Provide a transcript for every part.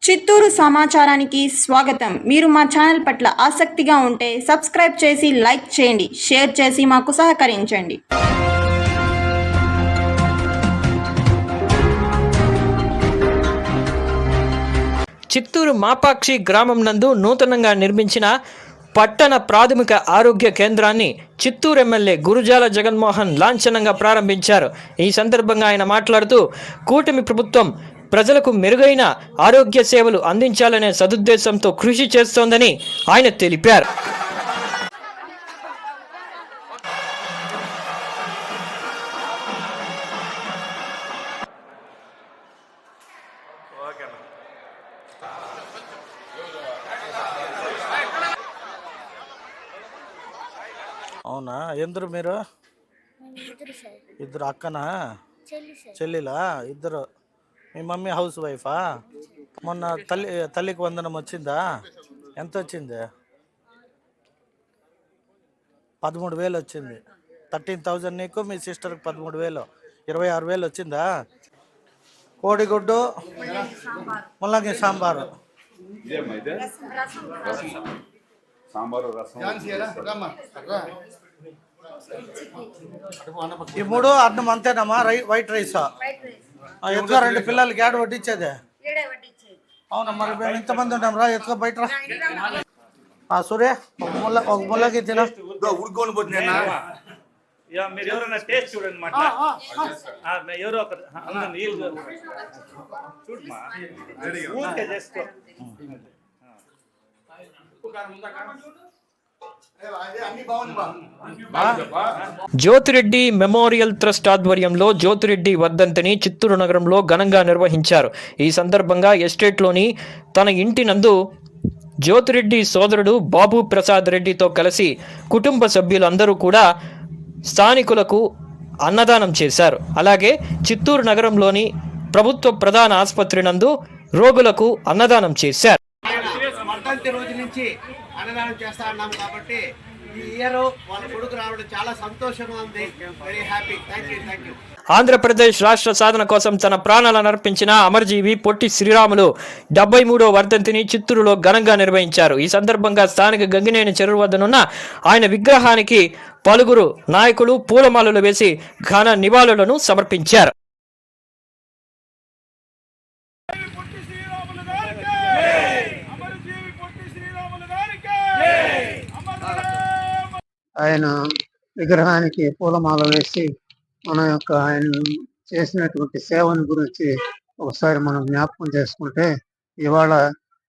చిత్తూరు సమాచారానికి స్వాగతం. మీరు మా ఛానల్ పట్ల ఆసక్తిగా ఉంటే సబ్స్క్రైబ్ చేసి లైక్ చేయండి, షేర్ చేసి మాకు సహకరించండి. చిత్తూరు మాపాక్షి గ్రామం నందు నూతనంగా నిర్మించిన పట్టణ ప్రాథమిక ఆరోగ్య కేంద్రాన్ని చిత్తూరు ఎమ్మెల్యే గురుజాల జగన్మోహన్ లాంఛనంగా ప్రారంభించారు. ఈ సందర్భంగా ఆయన మాట్లాడుతూ కూటమి ప్రభుత్వం ప్రజలకు మెరుగైన ఆరోగ్య సేవలు అందించాలనే సదుద్దేశంతో కృషి చేస్తోందని ఆయన తెలిపారు. అవునా, ఎందరు మీరు? ఇద్దరు అక్కనా చెల్లిలా? ఇద్దరు. మీ మమ్మీ హౌస్ వైఫా? మొన్న తల్లికి వందనం వచ్చిందా? ఎంత వచ్చింది? 13,000 వచ్చింది. 13,000 నీకు, మీ సిస్టర్కి 13,000, 26,000 వచ్చిందా? కోడిగుడ్డు, ముల్లంగి సాంబారు, ఈ మూడు అన్నం అంతేనమ్మా? వైట్ రైసా? ఎత్తుగా 2 పిల్లలకి ఏడు వడ్డించేదే? అవునా, మరి మేము ఇంతమంది ఉంటాం రా, ఎత్తుగా బయట రా. సూర్య, ఒక ముల్లకి తిన. ఉడుకొని పోతున్నా మీరు ఎవరైనా టేస్ట్ చూడండి మాట. ఎవరో ఒకరు చూడమా, చేసుకో. జ్యోతిరెడ్డి మెమోరియల్ ట్రస్ట్ ఆధ్వర్యంలో జ్యోతిరెడ్డి వర్ధంతిని చిత్తూరు నగరంలో ఘనంగా నిర్వహించారు. ఈ సందర్భంగా ఎస్టేట్లోని తన ఇంటి నందు జ్యోతిరెడ్డి సోదరుడు బాబు ప్రసాద్ రెడ్డితో కలిసి కుటుంబ సభ్యులందరూ కూడా స్థానికులకు అన్నదానం చేశారు. అలాగే చిత్తూరు నగరంలోని ప్రభుత్వ ప్రధాన ఆసుపత్రి నందు రోగులకు అన్నదానం చేశారు. రోజు నుంచి అన్నదానం చేస్తా ఉన్నాం కాబట్టి ఈ ఇయర్ వాళ్ళ కొడుకు రావడం చాలా సంతోషంగా ఉంది. Very happy. Thank you. Andhra Pradesh రాష్ట్ర సాధన కోసం తన ప్రాణాలను అర్పించిన అమరజీవి పొట్టి శ్రీరాములు 73వ వర్ధంతిని చిత్తూరులో ఘనంగా నిర్వహించారు. ఈ సందర్భంగా స్థానిక గంగినేని చెరువు వద్దనున్న ఆయన విగ్రహానికి పలువురు నాయకులు పూలమాలలు వేసి ఘన నివాళులను సమర్పించారు. ఆయన విగ్రహానికి పూలమాల వేసి మన యొక్క ఆయన చేసినటువంటి సేవను గురించి ఒకసారి మనం జ్ఞాపకం చేసుకుంటే, ఇవాళ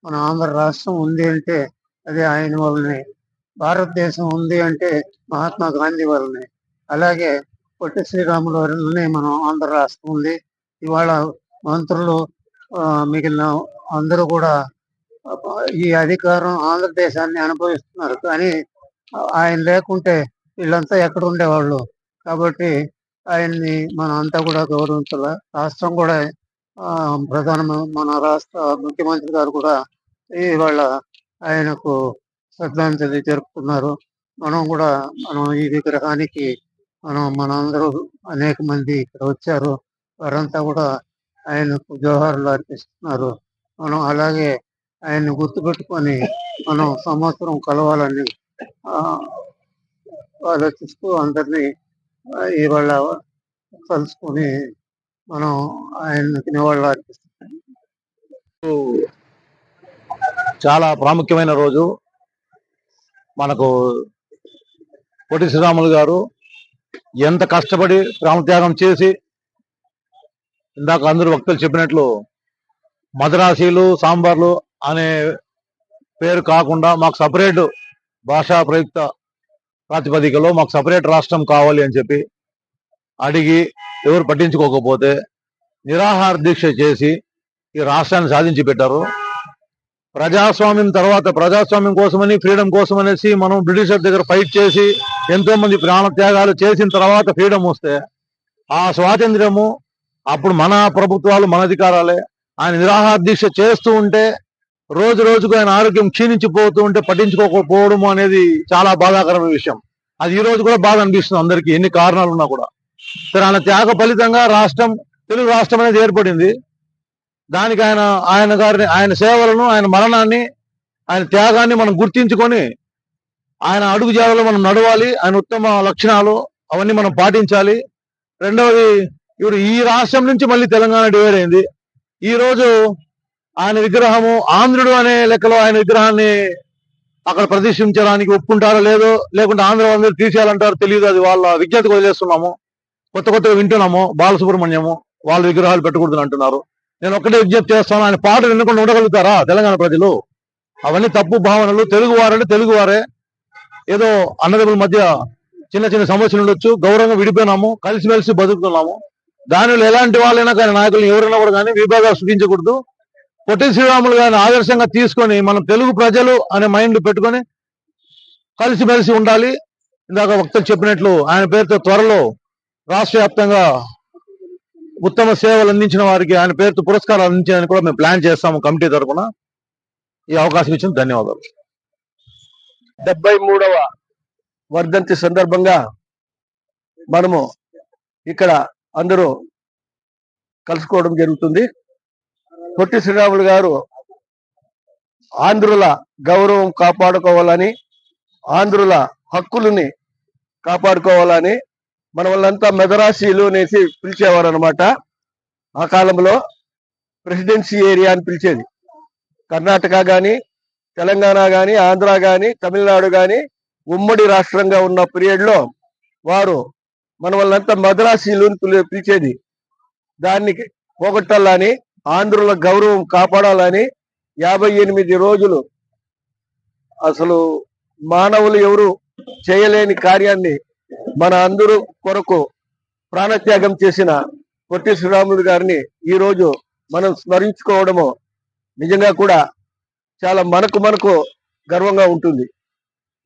మన ఆంధ్ర రాష్ట్రం ఉంది అంటే అది ఆయన వల్లనే, భారతదేశం ఉంది అంటే మహాత్మా గాంధీ వల్లనే, అలాగే పొట్టి శ్రీరాములు వల్లనే మనం ఆంధ్ర రాష్ట్రం ఉంది. ఇవాళ మంత్రులు మిగిలిన అందరూ కూడా ఈ అధికారం ఆంధ్రదేశాన్ని అనుభవిస్తున్నారు. కానీ ఆయన లేకుంటే వీళ్ళంతా ఎక్కడ ఉండేవాళ్ళు? కాబట్టి ఆయన్ని మనం అంతా కూడా గౌరవించాల. రాష్ట్రం కూడా మన రాష్ట్ర ముఖ్యమంత్రి గారు కూడా ఇవాళ ఆయనకు శ్రద్ధాంజలి జరుపుతున్నారు. మనం ఈ విగ్రహానికి మనందరూ అనేక మంది ఇక్కడ వచ్చారు. వారంతా కూడా ఆయనకు జోహార్లు అర్పిస్తున్నారు. మనం అలాగే ఆయన్ని గుర్తుపెట్టుకొని మనం సంవత్సరం కలవాలని ఆలోచిస్తూ అందరినీ ఇవాళ కలుసుకొని మనం ఆయనకి నివాళులు అర్పిస్తున్నాం. చాలా ప్రాముఖ్యమైన రోజు. మనకు పొట్టి శ్రీరాములు గారు ఎంత కష్టపడి ప్రాణత్యాగం చేసి, ఇందాక అందరూ వక్తలు చెప్పినట్లు మద్రాసీలు సాంబార్లు అనే పేరు కాకుండా మాకు సపరేట్ భాషా ప్రయుక్త ప్రాతిపదికలో మాకు సపరేట్ రాష్ట్రం కావాలి అని చెప్పి అడిగి ఎవరు పట్టించుకోకపోతే నిరాహార దీక్ష చేసి ఈ రాష్ట్రాన్ని సాధించి పెట్టారు. ప్రజాస్వామ్యం తర్వాత ప్రజాస్వామ్యం కోసమని, ఫ్రీడమ్ కోసం అనేసి మనం బ్రిటిషర్ దగ్గర ఫైట్ చేసి ఎంతో మంది ప్రాణత్యాగాలు చేసిన తర్వాత ఫ్రీడమ్ వస్తే, ఆ స్వాతంత్ర్యము అప్పుడు మన ప్రభుత్వాలు మన అధికారాలే. ఆయన నిరాహార దీక్ష చేస్తూ ఉంటే రోజు రోజుకు ఆయన ఆరోగ్యం క్షీణించిపోతూ ఉంటే పట్టించుకోకపోవడం అనేది చాలా బాధాకరమైన విషయం. అది ఈ రోజు కూడా బాధ అనిపిస్తుంది అందరికీ, ఎన్ని కారణాలు ఉన్నా కూడా. సరే, ఆయన త్యాగ ఫలితంగా తెలుగు రాష్ట్రం అనేది ఏర్పడింది. దానికి ఆయన సేవలను, ఆయన మరణాన్ని, ఆయన త్యాగాన్ని మనం గుర్తించుకొని ఆయన అడుగు జాడలో మనం నడవాలి. ఆయన ఉత్తమ లక్షణాలు అవన్నీ మనం పాటించాలి. రెండవది, ఇప్పుడు ఈ రాష్ట్రం నుంచి మళ్ళీ తెలంగాణ డివైడ్ అయింది. ఈ రోజు ఆయన విగ్రహము ఆంధ్రుడు అనే లెక్కలో ఆయన విగ్రహాన్ని అక్కడ ప్రతిష్ఠించడానికి ఒప్పుకుంటారో లేదో, లేకుంటే ఆంధ్ర వాళ్ళందరూ తీసేయాలంటారో తెలియదు. అది వాళ్ళ విజ్ఞతకు వదిలేస్తున్నాము. కొత్తగా వింటున్నాము. బాలసుబ్రహ్మణ్యము వాళ్ళ విగ్రహాలు పెట్టకూడదని అంటున్నారు. నేను ఒక్కటే విజ్ఞప్తి చేస్తాను, ఆయన పాటలు వినకుండా ఉండగలుగుతారా తెలంగాణ ప్రజలు? అవన్నీ తప్పు భావనలు. తెలుగువారంటే తెలుగువారే. ఏదో అన్నదమ్ముల మధ్య చిన్న చిన్న సమస్యలు ఉండొచ్చు, గౌరవంగా విడిపోయినాము, కలిసిమెలిసి బతుకుతున్నాము. దానిలో ఎలాంటి వాళ్ళైనా కానీ నాయకులు ఎవరైనా కూడా కానీ విభాగాలు సృష్టించకూడదు. పొట్టి శ్రీరాములు గారిని ఆదర్శంగా తీసుకొని మనం తెలుగు ప్రజలు అనే మైండ్ పెట్టుకొని కలిసిమెలిసి ఉండాలి. ఇందాక వక్తలు చెప్పినట్లు ఆయన పేరుతో త్వరలో రాష్ట్ర వ్యాప్తంగా ఉత్తమ సేవలు అందించిన వారికి ఆయన పేరుతో పురస్కారాలు అందించడానికి కూడా మేము ప్లాన్ చేస్తాము కమిటీ తరఫున. ఈ అవకాశం ఇచ్చిన ధన్యవాదాలు. 73వ వర్ధంతి సందర్భంగా మనము ఇక్కడ అందరూ కలుసుకోవడం జరుగుతుంది. పొట్టి శ్రీరాములు గారు ఆంధ్రుల గౌరవం కాపాడుకోవాలని, ఆంధ్రుల హక్కులని కాపాడుకోవాలని మన వాళ్ళంతా మెదరాసీలు అనేసి పిలిచేవారు అనమాట. ఆ కాలంలో ప్రెసిడెన్సీ ఏరియా అని పిలిచేది. కర్ణాటక కానీ, తెలంగాణ కానీ, ఆంధ్ర కానీ, తమిళనాడు కానీ ఉమ్మడి రాష్ట్రంగా ఉన్న పీరియడ్లో వారు మన వాళ్ళంతా మద్రాసీలు అని పిలిచేది. దాన్ని పోగొట్టాలని, ఆంధ్రుల గౌరవం కాపాడాలని 58 రోజులు అసలు మానవులు ఎవరు చేయలేని కార్యాన్ని మన అందరూ కొరకు ప్రాణత్యాగం చేసిన పొట్టి శ్రీరాములు గారిని ఈ రోజు మనం స్మరించుకోవడము నిజంగా కూడా చాలా మనకు గర్వంగా ఉంటుంది.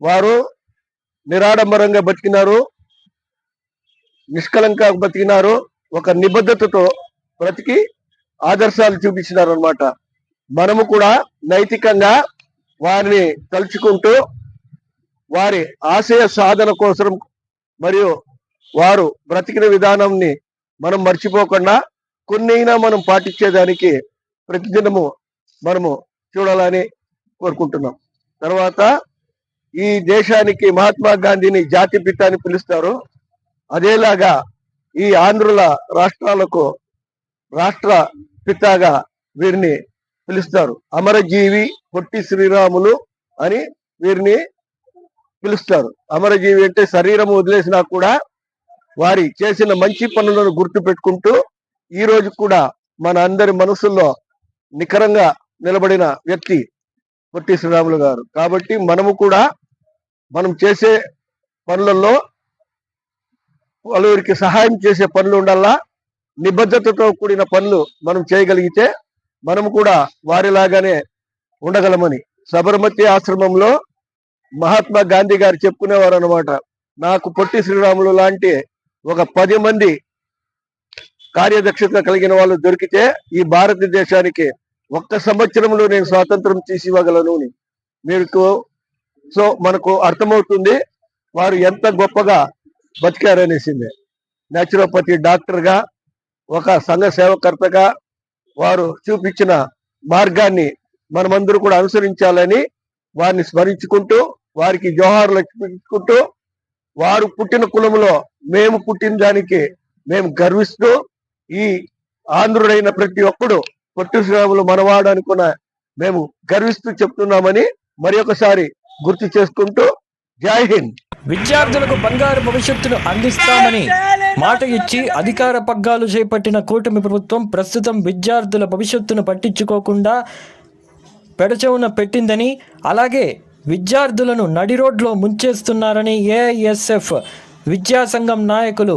వారు నిరాడంబరంగా బతికినారు, నిష్కలంగా బతికినారు, ఒక నిబద్ధతతో బ్రతికి ఆదర్శాలు చూపించినారు అన్నమాట. మనము కూడా నైతికంగా వారిని తలుచుకుంటూ వారి ఆశయ సాధన కోసం మరియు వారు బ్రతికిన విధానంని మనం మర్చిపోకుండా కొన్నైనా మనం పాటించేదానికి ప్రతిదినము మనము చూడాలని కోరుకుంటున్నాం. తర్వాత ఈ దేశానికి మహాత్మా గాంధీని జాతిపిత అని పిలుస్తారు. అదేలాగా ఈ ఆంధ్రుల రాష్ట్రాలకు రాష్ట్ర పితగా వీరిని పిలుస్తారు. అమరజీవి పొట్టి శ్రీరాములు అని వీరిని పిలుస్తారు. అమరజీవి అంటే శరీరం వదిలేసినా కూడా వారి చేసిన మంచి పనులను గుర్తు పెట్టుకుంటూ ఈ రోజు కూడా మన అందరి మనసుల్లో నికరంగా నిలబడిన వ్యక్తి పొట్టి శ్రీరాములు గారు. కాబట్టి మనము కూడా మనం చేసే పనులలో పలువురికి సహాయం చేసే పనులు ఉండాలా, నిబద్ధతతో కూడిన పనులు మనం చేయగలిగితే మనము కూడా వారిలాగానే ఉండగలమని సబర్మతి ఆశ్రమంలో మహాత్మా గాంధీ గారు చెప్పుకునేవారు అనమాట. నాకు పొట్టి శ్రీరాములు లాంటి ఒక 10 మంది కార్యదక్షత కలిగిన వాళ్ళు దొరికితే ఈ భారతదేశానికి 1 సంవత్సరంలో నేను స్వాతంత్రం తీసి ఇవ్వగలను అని. మీకు మనకు అర్థమవుతుంది వారు ఎంత గొప్పగా బతికారనేసింది. న్యాచురోపతి డాక్టర్గా, ఒక సంఘ సేవకర్తగా వారు చూపించిన మార్గాన్ని మనమందరూ కూడా అనుసరించాలని వారిని స్మరించుకుంటూ వారికి జోహార్లు అర్పించుకుంటూ వారు పుట్టిన కులంలో మేము పుట్టిన దానికి మేము గర్విస్తూ ఈ ఆంధ్రుడైన ప్రతి ఒక్కడు పొట్టి శ్రీరాములు మనవాడు అనుకున్న మేము గర్విస్తూ చెప్తున్నామని మరి ఒకసారి గుర్తు చేసుకుంటూ జై హింద్. విద్యార్థులకు బంగారు భవిష్యత్తును అందిస్తామని మాట ఇచ్చి అధికార పగ్గాలు చేపట్టిన కూటమి ప్రభుత్వం ప్రస్తుతం విద్యార్థుల భవిష్యత్తును పట్టించుకోకుండా పెడచెవున పెట్టిందని, అలాగే విద్యార్థులను నడి రోడ్లో ముంచేస్తున్నారని ఏఐఎస్ఎఫ్ విద్యాసంఘం నాయకులు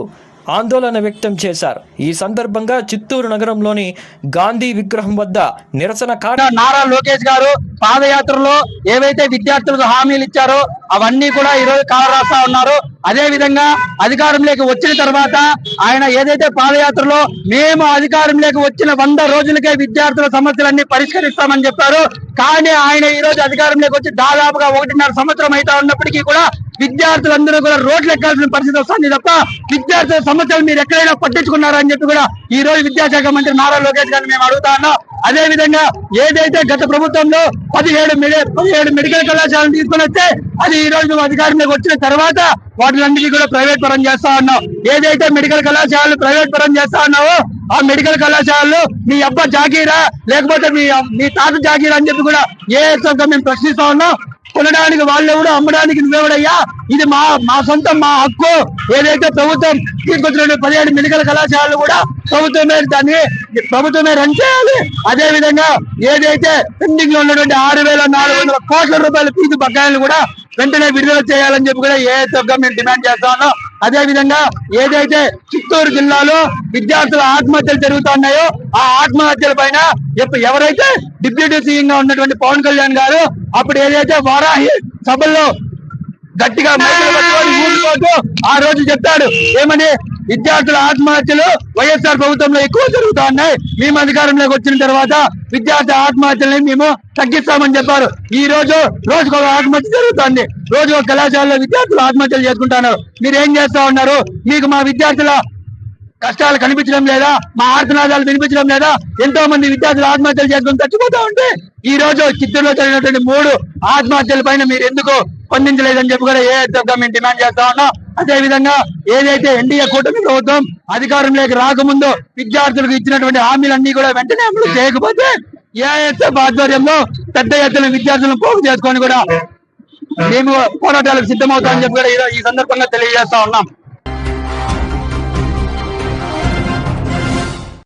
ఆందోళన వ్యక్తం చేశారు. ఈ సందర్భంగా చిత్తూరు నగరంలోని గాంధీ విగ్రహం వద్ద నిరసన నారా లోకేష్ గారు పాదయాత్రలో ఏవైతే విద్యార్థులకు హామీలు ఇచ్చారో అవన్నీ కూడా ఈరోజు కాలరాస్తా ఉన్నారు. అదే విధంగా అధికారంలోకి వచ్చిన తర్వాత ఆయన ఏదైతే పాదయాత్రలో మేము అధికారంలోకి వచ్చిన 100 రోజులకే విద్యార్థుల సమస్యలన్నీ పరిష్కరిస్తామని చెప్పారు. కానీ ఆయన ఈ రోజు అధికారంలోకి వచ్చి దాదాపుగా 1.5 సంవత్సరం అయితే ఉన్నప్పటికీ కూడా విద్యార్థులందరూ కూడా రోడ్లు ఎక్కాల్సిన పరిస్థితి వస్తుంది తప్ప విద్యార్థుల సమస్యలు మీరు ఎక్కడైనా పట్టించుకున్నారా అని చెప్పి కూడా ఈ రోజు విద్యాశాఖ మంత్రి నారా లోకేష్ గారిని మేము అడుగుతా ఉన్నాం. అదే విధంగా ఏదైతే గత ప్రభుత్వంలో 17 మెడికల్ కళాశాలను తీసుకుని వస్తే అది ఈ రోజు అధికారంలోకి వచ్చిన తర్వాత వాటిలన్నిటికీ కూడా ప్రైవేట్ పరం చేస్తా ఉన్నాం. ఏదైతే మెడికల్ కళాశాలలు ప్రైవేట్ పరం చేస్తా ఉన్నావో ఆ మెడికల్ కళాశాలలు మీ అబ్బా జాగీరా లేకపోతే మీ తాత జాగీరా అని చెప్పి కూడా మేము ప్రశ్నిస్తా ఉన్నాం. కొనడానికి వాళ్ళెవడు, అమ్మడానికి నువ్వెవడయ్యా? ఇది మా సొంతం, మా హక్కు. ఏదైతే ప్రభుత్వం తీసుకొచ్చిన 17 మెడికల్ కళాశాలలు కూడా ప్రభుత్వమే రన్ చేయాలి. అదే విధంగా ఏదైతే పెండింగ్ లో ఉన్నటువంటి 6,400 కోట్ల రూపాయల ఫీజు బకాయిలు కూడా వెంటనే విడుదల చేయాలని చెప్పి కూడా ఏఐఎస్ఎఫ్గా మేము డిమాండ్ చేస్తా ఉన్నాం. అదే విధంగా ఏదైతే చిత్తూరు జిల్లాలో విద్యార్థుల ఆత్మహత్యలు జరుగుతున్నాయో ఆ ఆత్మహత్యల పైన ఎవరైతే డిప్యూటీ సీఎం గా ఉన్నటువంటి పవన్ కళ్యాణ్ గారు అప్పుడు ఏదైతే వారాహి సభల్లో గట్టిగా ఊరుకోతూ ఆ రోజు చెప్తాడు ఏమని, విద్యార్థుల ఆత్మహత్యలు వైఎస్ఆర్ ప్రభుత్వంలో ఎక్కువ జరుగుతా ఉన్నాయి, మేము అధికారంలోకి వచ్చిన తర్వాత విద్యార్థి ఆత్మహత్యలని మేము తగ్గిస్తామని చెప్పారు. ఈ రోజు రోజుకు ఒక ఆత్మహత్య జరుగుతుంది. రోజు ఒక కళాశాలలో విద్యార్థులు ఆత్మహత్యలు చేసుకుంటున్నారు. మీరు ఏం చేస్తా ఉన్నారు? మీకు మా విద్యార్థుల కష్టాలు కనిపించడం లేదా? మా ఆర్తనాదాలు వినిపించడం లేదా? ఎంతో మంది విద్యార్థులు ఆత్మహత్యలు చేసుకుని చచ్చిపోతా ఉంటే ఈ రోజు చిత్తూరులో జరిగినటువంటి 3 ఆత్మహత్యల పైన మీరు ఎందుకు స్పందించలేదని చెప్పి కూడా ఏఐఎస్ఎఫ్గా మేము డిమాండ్ చేస్తా ఉన్నాం. అదే విధంగా ఏదైతే ఎన్డీఏ కూటమి ప్రభుత్వం అధికారంలోకి రాకముందు విద్యార్థులకు ఇచ్చినటువంటి హామీలన్నీ కూడా వెంటనే అమలు చేయకపోతే ఏఐఎస్ఎఫ్ ఆధ్వర్యంలో పెద్ద ఎత్తున విద్యార్థులను పోగు చేసుకొని కూడా మేము పోరాటాలకు సిద్ధమవుతామని చెప్పి కూడా ఈ సందర్భంగా తెలియజేస్తా ఉన్నాం.